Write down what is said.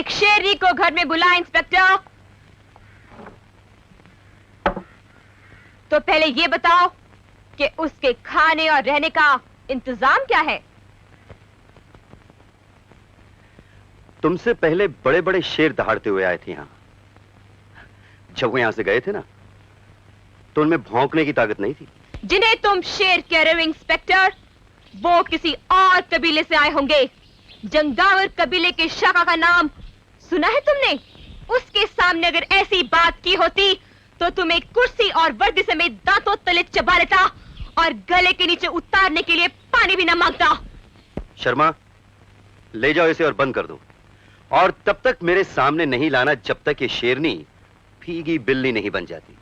एक शेरनी को घर में बुलाएं इंस्पेक्टर। तो पहले ये बताओ कि उसके खाने और रहने का इंतजाम क्या है? तुमसे पहले बड़े बड़े शेर दहाड़ते हुए आए थे यहां। जब वो यहां से गए थे ना, तो उनमें भौंकने की ताकत नहीं थी। जिन्हें तुम शेर कह रहे हो इंस्पेक्टर, वो किसी और कबीले से आए होंगे। जंगावर कबीले के शाखा का नाम सुना है तुमने? उसके सामने अगर ऐसी बात की होती तो तुम एक कुर्सी और वर्दी समेत दांतों तले चबा लेता और गले के नीचे उतारने के लिए पानी भी न मांगता। शर्मा, ले जाओ इसे और बंद कर दो, और तब तक मेरे सामने नहीं लाना जब तक ये शेरनी भीगी बिल्ली नहीं बन जाती।